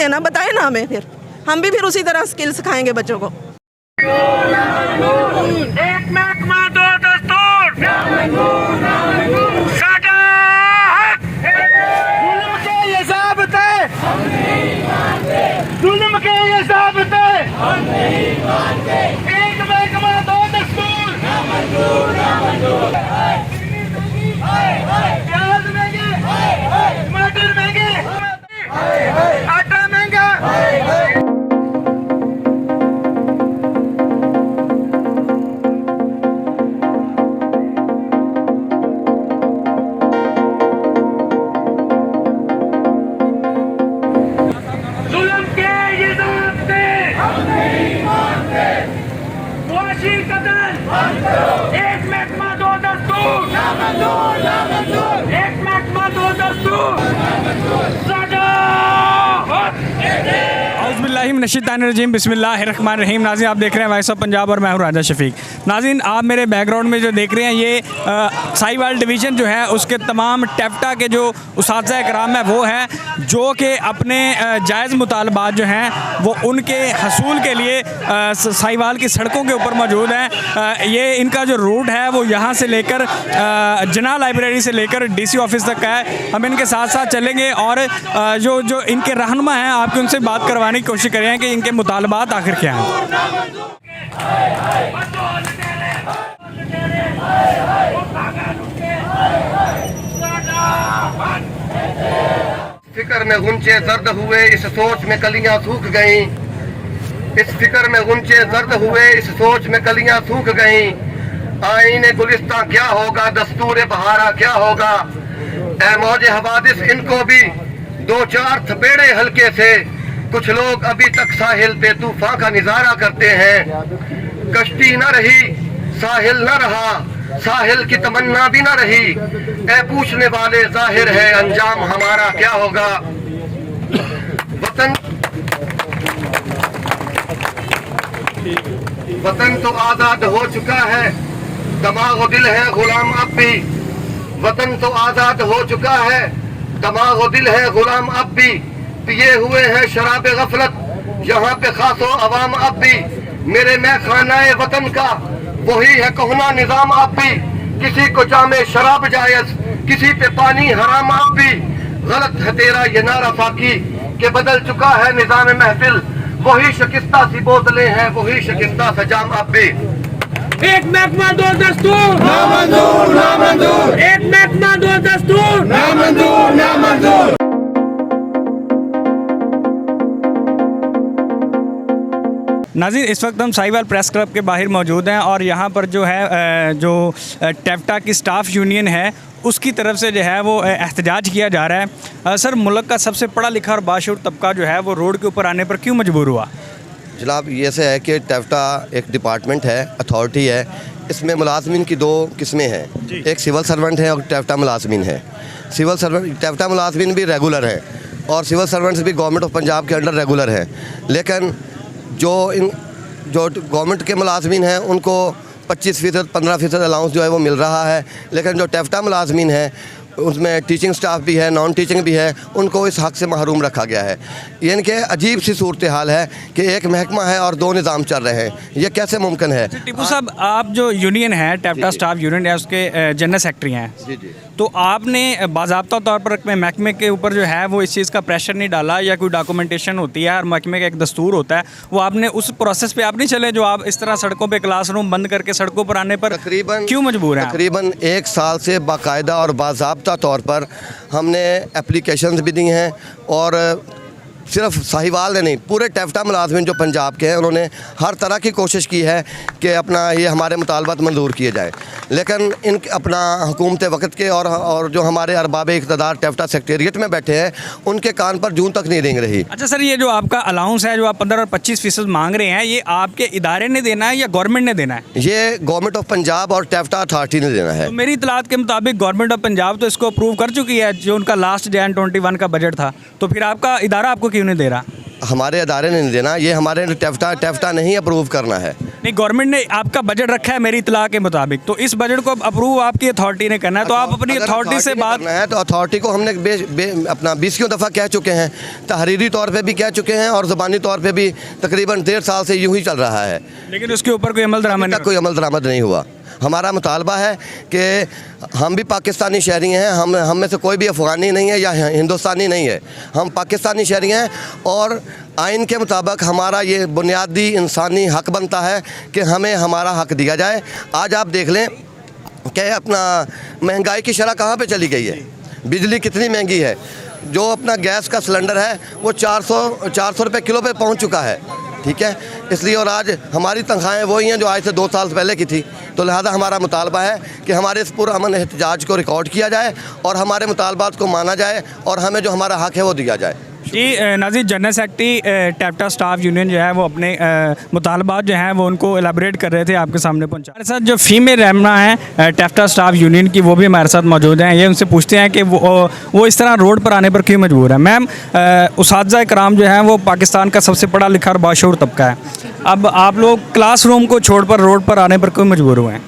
देना, बताए ना हमें, फिर हम भी फिर उसी तरह स्किल सिखाएंगे बच्चों को। एक महकमा दो दस्तूर, साडा हक, जुल्म के ये ज़ाब्ते, जुल्म के ये ज़ाब्ते, एक महकमा दो दस्तूर, प्याज महंगे, टमाटर महंगे, आटा महंगा। जुल्म के ये ज़ाब्ते, मुआशी कत्ल, एक महकमा दो दस्तूर, एक महकमा दो दस्तूर, साडा हक। औज़ुबिल्लाहिमिनश्शैतानिर्रजीम, बिस्मिल्लाहिर्रहमानिर्रहीम। नाज़रीन, आप देख रहे हैं वॉइस ऑफ पंजाब और मैं हूं राजा शफीक। नाज़रीन, आप मेरे बैकग्राउंड में जो देख रहे हैं ये साहिवाल डिवीज़न जो है उसके तमाम टेप्टा के जो उस्ताज़ कराम है वो हैं, जो कि अपने जायज़ मुतालबात जो हैं वो उनके हसूल के लिए साहिवाल की सड़कों के ऊपर मौजूद हैं। ये इनका जो रूट है वो यहाँ से लेकर जना लाइब्रेरी से लेकर DC ऑफिस तक का है। हम इनके साथ साथ चलेंगे और जो इनके रहनुमा हैं आपके उनसे बात करवाने की कोशिश करें कि इनके मुतालबात आखिर क्या हैं। फिक्र में गुंचे जर्द हुए, इस सोच में कलियां सूख गईं। इस फिक्र में गुंचे जर्द हुए, इस सोच में कलियां सूख गईं। आईने गुलिस्तां क्या होगा, दस्तूर बहारा क्या होगा। ऐ मौजे हवादिस इनको भी दो चार थपेड़े हल्के से। कुछ लोग अभी तक साहिल पे तूफान का निजारा करते हैं। कश्ती न रही, साहिल न रहा, साहिल की तमन्ना भी न रही। ऐ पूछने वाले जाहिर है अंजाम हमारा क्या होगा। वतन तो आजाद हो चुका है, दमाग और दिल है गुलाम अब भी। वतन तो आजाद हो चुका है, दमाग और दिल है गुलाम अब भी। पिए हुए हैं शराब गफलत यहाँ पे खासो अवाम अब भी। मेरे मैं खानाए वतन का वही है कहना निजाम अब भी। किसी को जामे शराब जायज, किसी पे पानी हराम अब भी। गलत है तेरा ये नारा फाकी के बदल चुका है निजाम महफिल। वही शिकस्ता सी बोतलें हैं, वही शिकस्ता सजाम अब भी। एक महकमा दो दस्तूर, ना मंजूर, ना मंजूर। एक महकमा दो दस्तूर, ना मंजूर, ना मंजूर। नाज़रीन, इस वक्त हम साहिवाल प्रेस क्लब के बाहर मौजूद हैं और यहाँ पर जो है जो टेप्टा की स्टाफ यूनियन है उसकी तरफ से जो है वो एहतजाज किया जा रहा है। सर, मुल्क का सबसे पढ़ा लिखा और बाशऊर तबका जो है वो रोड के ऊपर आने पर क्यों मजबूर हुआ? जनाब, ये से है कि टेप्टा एक डिपार्टमेंट है, अथॉरिटी है। इसमें मुलाजमीन की दो किस्में हैं, एक सिविल सर्वेंट है और टेप्टा मुलाजमीन है। सिविल सर्वेंट टेप्टा मुलाजमीन भी रेगुलर है और सिविल सर्वेंट्स भी गवर्नमेंट ऑफ पंजाब के अंडर रेगुलर है। लेकिन जो गवर्नमेंट के मुलाजमीन हैं उनको 25% 15% अलाउंस जो है वो मिल रहा है। लेकिन जो टेप्टा मुलाजमीन हैं उसमें टीचिंग स्टाफ भी है, नॉन टीचिंग भी है, उनको इस हक़ से महरूम रखा गया है। यानी कि अजीब सी सूरत हाल है कि एक महकमा है और दो निज़ाम चल रहे हैं। ये कैसे मुमकिन है? टीपू साहब, आप जो यूनियन है टेप्टा स्टाफ यूनियन है उसके जनरल सेक्रेटरी हैं, जी जी, तो आपने बाज़ाब्ता तौर पर महकमे के ऊपर जो है वो इस चीज़ का प्रेशर नहीं डाला या कोई डॉक्यूमेंटेशन होती है और महकमे का एक दस्तूर होता है, वो आपने उस प्रोसेस पे आप नहीं चले जो आप इस तरह सड़कों पे क्लासरूम बंद करके सड़कों पर आने पर तकरीबन क्यों मजबूर हैं? तकरीबन 1 साल से बाकायदा और बाज़ाब्ता तौर पर हमने एप्लीकेशंस भी दी हैं और सिर्फ साहिवाल ने नहीं, पूरे टेप्टा मुलाजमीन जो पंजाब के हैं उन्होंने हर तरह की कोशिश की है कि अपना ये हमारे मुतालबात मंजूर किए जाए। लेकिन इन अपना हुकूमत वक्त के और जो हमारे अरबाब इक़्तिदार टेप्टा सेक्रेटेरिएट में बैठे हैं उनके कान पर जून तक नहीं रेंग रही। अच्छा सर, ये जो आपका अलाउंस है जो आप 15 और 25% मांग रहे हैं, ये आपके इदारे ने देना है या गवर्नमेंट ने देना है? ये गवर्नमेंट ऑफ पंजाब और टेप्टा अथॉरिटी ने देना है। तो मेरी इतलात के मुताबिक गवर्नमेंट ऑफ पंजाब तो इसको अप्रूव कर चुकी है, जो उनका लास्ट Jan 21 का बजट था, तो फिर आपका इदारा आपको क्यों नहीं दे रहा? हमारे अदारे ने नहीं देना, ये हमारे टेप्टा ने ही अप्रूव करना है। नहीं, गवर्नमेंट ने आपका बजट रखा है मेरी इतला के मुताबिक, तो इस बजट को अप्रूव आपकी अथॉरिटी ने करना है, तो आप अपनी अगर अथॉरिटी से ने बात करना है तो अथॉरिटी को हमने अपना 20 दफ़ा कह चुके हैं, तहरीरी तौर पे भी कह चुके हैं और ज़बानी तौर पे भी तकरीबन 1.5 साल से यूं ही चल रहा है, लेकिन उसके ऊपर कोई अमल दरामद तक कोई अमल दरामद नहीं हुआ। हमारा मुतालबा है कि हम भी पाकिस्तानी शहरी हैं, हम में से कोई भी अफ़गानी नहीं है या हिंदुस्तानी नहीं है, हम पाकिस्तानी शहरी हैं और आइन के मुताबिक हमारा ये बुनियादी इंसानी हक बनता है कि हमें हमारा हक दिया जाए। आज आप देख लें कि अपना महंगाई की शरह कहाँ पे चली गई है, बिजली कितनी महंगी है, जो अपना गैस का सिलेंडर है वो 400 रुपये किलो पे पहुँच चुका है, ठीक है। इसलिए और आज हमारी तनख्वाहें वही हैं जो आज से 2 साल पहले की थी, तो लिहाजा हमारा मुतालबा है कि हमारे इस पुरअमन एहतजाज को रिकॉर्ड किया जाए और हमारे मुतालबात को माना जाए और हमें जो हमारा हक है वो दिया जाए। जी नाज़रीन, जनरल सेक्रेटरी टेप्टा स्टाफ यूनियन जो है वो अपने मुतालबात जो हैं वो उनको एलाबरेट कर रहे थे, आपके सामने पहुंचा। हमारे साथ जो फीमेल रहनुमा है टेप्टा स्टाफ यूनियन की, वो भी हमारे साथ मौजूद हैं। ये उनसे पूछते हैं कि वो इस तरह रोड पर आने पर क्यों मजबूर है। मैम, उसातिज़ा कराम जो हैं वो पाकिस्तान का सबसे पढ़ा लिखा और बाशऊर तबका है, अब आप लोग क्लासरूम को छोड़ कर रोड पर आने पर क्यों मजबूर हुए हैं?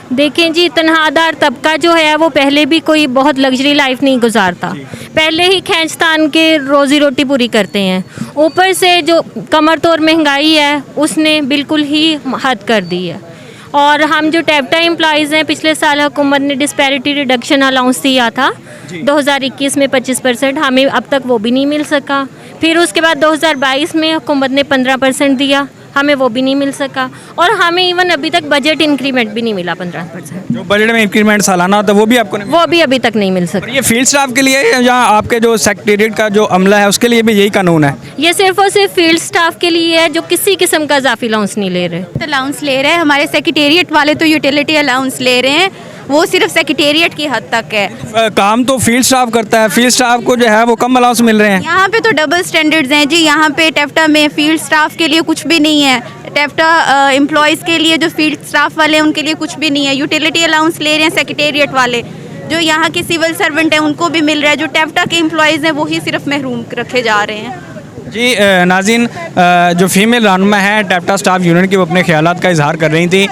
देखें जी, तनहादार तबका जो है वो पहले भी कोई बहुत लग्जरी लाइफ नहीं गुजारता, पहले ही खींचतान के रोज़ी रोटी पूरी करते हैं, ऊपर से जो कमर तोड़ महंगाई है उसने बिल्कुल ही हद कर दी है। और हम जो टेप्टा एम्प्लॉइज़ हैं, पिछले साल हुकूमत ने डिस्पैरिटी रिडक्शन अलाउंस दिया था 2021 में 25%, हमें अब तक वो भी नहीं मिल सका। फिर उसके बाद 2022 में हुकूमत ने 15% दिया, हमें वो भी नहीं मिल सका। और हमें इवन अभी तक बजट इंक्रीमेंट भी नहीं मिला 15%। जो बजट में इंक्रीमेंट सालाना होता है वो भी आपको नहीं? वो भी अभी तक नहीं मिल सका। ये फील्ड स्टाफ के लिए या आपके जो सेक्रेटरीट का जो अमला है उसके लिए भी यही कानून है? ये सिर्फ और सिर्फ फील्ड स्टाफ के लिए है जो किसी किस्म का इजाफी अलाउंस नहीं ले रहे। अलाउंस ले रहे हैं, हमारे सेक्रेटेरिएट वाले तो यूटिलिटी अलाउंस ले रहे हैं, वो सिर्फ सेक्रेटेरिएट की हद तक है। काम तो फील्ड स्टाफ करता है, फील्ड स्टाफ को जो है वो कम अलाउंस मिल रहे हैं। यहाँ पे तो डबल स्टैंडर्ड्स हैं जी, यहाँ पे टेप्टा में फील्ड स्टाफ के लिए कुछ भी नहीं है, टेप्टा एम्प्लॉयज़ के लिए जो फील्ड स्टाफ वाले हैं उनके लिए कुछ भी नहीं है। यूटिलिटी अलाउंस ले रहे हैं सेक्रेटेरिएट वाले, जो यहाँ के सिविल सर्वेंट हैं उनको भी मिल रहा है, जो टेप्टा के एम्प्लॉयज़ हैं वही सिर्फ महरूम रखे जा रहे हैं। जी नाज़रीन, जो फीमेल रहनुमा है टेप्टा स्टाफ यूनियन की, वो अपने ख्यालात का इजहार कर रही थी।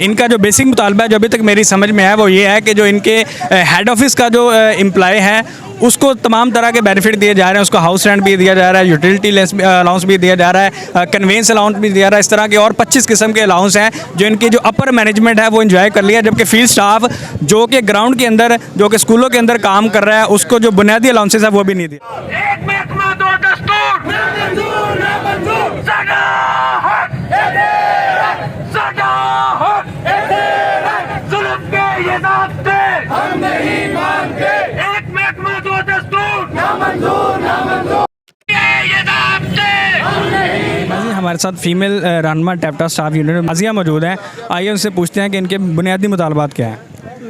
इनका जो बेसिक मुतालबा है जो अभी तक मेरी समझ में है वो ये है कि जो इनके हेड ऑफिस का जो एम्प्लॉय है उसको तमाम तरह के बेनिफिट दिए जा रहे हैं, उसको हाउस रेंट भी दिया जा रहा है, यूटिलिटी अलाउंस भी दिया जा रहा है, कन्वेंस अलाउंस भी दिया जा रहा है, इस तरह के और 25 किस्म के अलाउंस हैं जो इनकी जो अपर मैनेजमेंट है वो एंजॉय कर लिया। जबकि फील्ड स्टाफ जो कि ग्राउंड के अंदर, जो कि स्कूलों के अंदर काम कर रहा है, उसको जो बुनियादी अलाउंसेस है वो भी नहीं दिया। एक महकमा दो दस्तूर, ना मंजूर, ना मंजूर, साडा हक है तेरा, साडा हक है तेरा, जुल्म के ये ज़ाब्ते हम नहीं मानते। एक महकमा दो दस्तूर, ना मंजूर, ना मंजूर, ये ज़ाब्ते हम नहीं। नाज़रीन, हमारे साथ फीमेल रहनुमा टेप्टा स्टाफ यूनियन नाज़िया मौजूद हैं। आइए उनसे पूछते हैं कि इनके बुनियादी मुतालबात क्या हैं।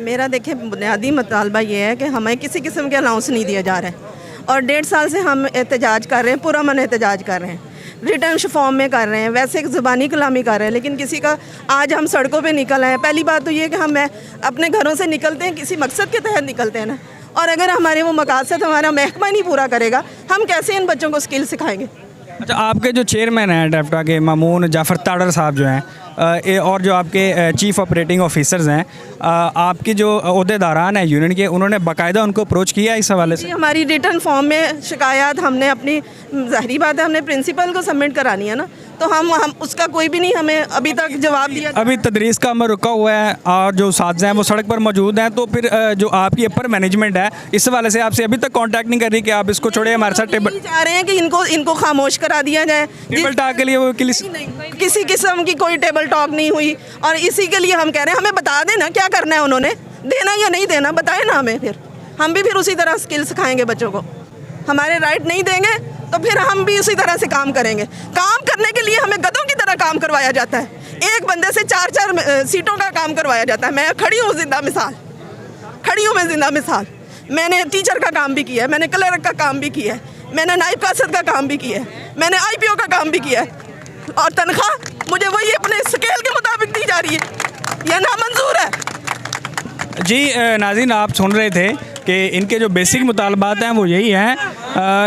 मेरा देखिए बुनियादी मुतालबा ये है कि हमें किसी किस्म के अलाउंस नहीं दिया जा रहा है और 1.5 साल से हम एहतजाज कर रहे हैं, पुरअमन एहतजाज कर रहे हैं, रिटर्न फॉर्म में कर रहे हैं, वैसे एक ज़ुबानी कलामी कर रहे हैं, लेकिन किसी का आज हम सड़कों पे निकल आए हैं। पहली बात तो ये कि हम अपने घरों से निकलते हैं किसी मकसद के तहत निकलते हैं ना, और अगर हमारे वो मकासद हमारा महकमा नहीं पूरा करेगा, हम कैसे इन बच्चों को स्किल सिखाएंगे। अच्छा, आपके जो चेयरमैन हैं टेप्टा के, मामून जाफ़र ताड़र साहब जो हैं, और जो आपके चीफ ऑपरेटिंग ऑफिसर्स हैं, आपकी जो ओहदेदारान हैं यूनियन के, उन्होंने बाकायदा उनको अप्रोच किया इस हवाले से? हमारी रिटर्न फॉर्म में शिकायत हमने अपनी, ज़ाहिरी बात है हमने प्रिंसिपल को सबमिट करानी है ना, तो हम उसका कोई भी नहीं हमें अभी तक जवाब दिया। अभी तदरीस का अमल रुका हुआ है और जो साथी हैं वो सड़क पर मौजूद हैं, तो फिर जो आपकी अपर मैनेजमेंट है इस हवाले से आपसे अभी तक कांटेक्ट नहीं कर रही कि आप इसको छोड़े, हमारे साथ टेबल चाह रहे हैं कि इनको खामोश करा दिया जाए। टेबल टॉक के लिए वो किसी किस्म की कोई टेबल टॉक नहीं हुई, और इसी के लिए हम कह रहे हैं हमें बता देना क्या करना है, उन्होंने देना या नहीं देना बताए ना हमें, फिर हम भी फिर उसी तरह स्किल सिखाएंगे बच्चों को। हमारे राइट नहीं देंगे तो फिर हम भी उसी तरह से काम करेंगे। काम करने के लिए हमें गधों की तरह काम करवाया जाता है, एक बंदे से 4-4 सीटों का काम करवाया जाता है। मैं खड़ी हूँ जिंदा मिसाल, खड़ी हूँ मैं जिंदा मिसाल। मैंने टीचर का काम भी किया है, मैंने क्लर्क का काम भी किया है, मैंने नायब कासद का काम भी किया है, मैंने IPO का काम भी किया है, और तनख्वाह मुझे वही अपने स्केल के मुताबिक दी जा रही है। यह नामंजूर है। जी नाज़रीन, आप सुन रहे थे कि इनके जो बेसिक मुतालबात हैं वो यही हैं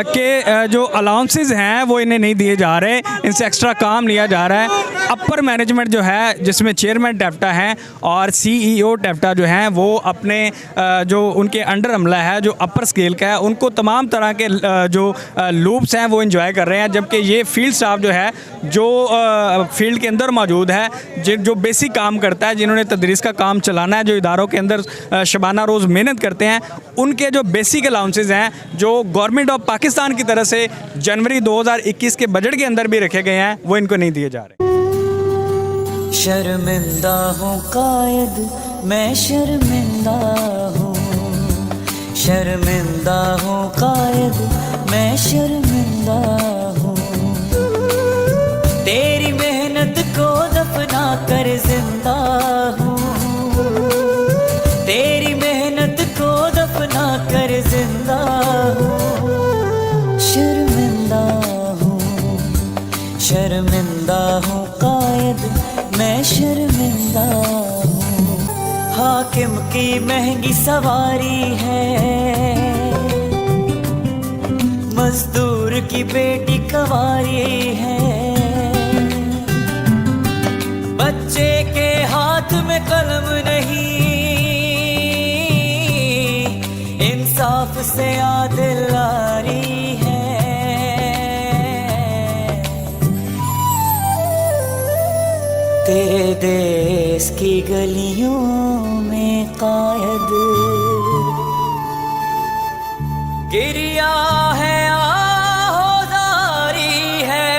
कि जो अलाउंसेस हैं वो इन्हें नहीं दिए जा रहे, इनसे एक्स्ट्रा काम लिया जा रहा है। अपर मैनेजमेंट जो है जिसमें चेयरमैन टैप्टा हैं और CEO टैप्टा जो हैं वो अपने जो उनके अंडर अमला है जो अपर स्केल का है उनको तमाम तरह के जो लूप्स हैं वो एंजॉय कर रहे हैं, जबकि ये फील्ड स्टाफ जो है जो फील्ड के अंदर मौजूद है जो बेसिक काम करता है, जिन्होंने तदरीस का काम चलाना है, जो इदारों के अंदर शबाना रोज़ मेहनत करते हैं, उनके जो बेसिक अलाउंसेस हैं जो गवर्नमेंट ऑफ पाकिस्तान की तरफ से जनवरी 2021 के बजट के अंदर भी रखे गए हैं वो इनको नहीं दिए जा रहे। शर्मिंदा हूँ कायद मैं शर्मिंदा हूँ, शर्मिंदा हूँ कायद मैं शर्मिंदा हूँ, तेरी मेहनत को दफना कर जिंदा हूँ, तेरी मेहनत को दफना कर जिंदा हूँ, शर्मिंदा हूँ, शर्मिंदा हूँ कायद मैं शर्मिंदा हूँ, हाकिम की महंगी सवारी है, मजदूर की बेटी कवारी है, बच्चे के हाथ में कलम नहीं, इंसाफ से आदिलदारी है, तेरे देश की गलियों में कायद गिरिया है आहोजारी है,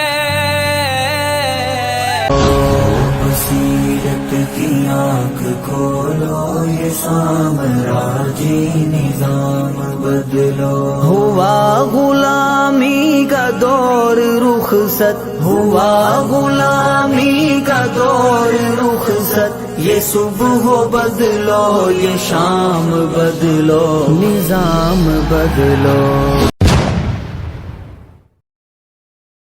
बसीरत की आँख खोलो ये साम्राज्य निजाम बदलो, हुआ गुलामी का दौर रुखसत, हुआ गुलामी का दौर रुखसत, ये सुबह बदलो ये शाम बदलो निजाम बदलो।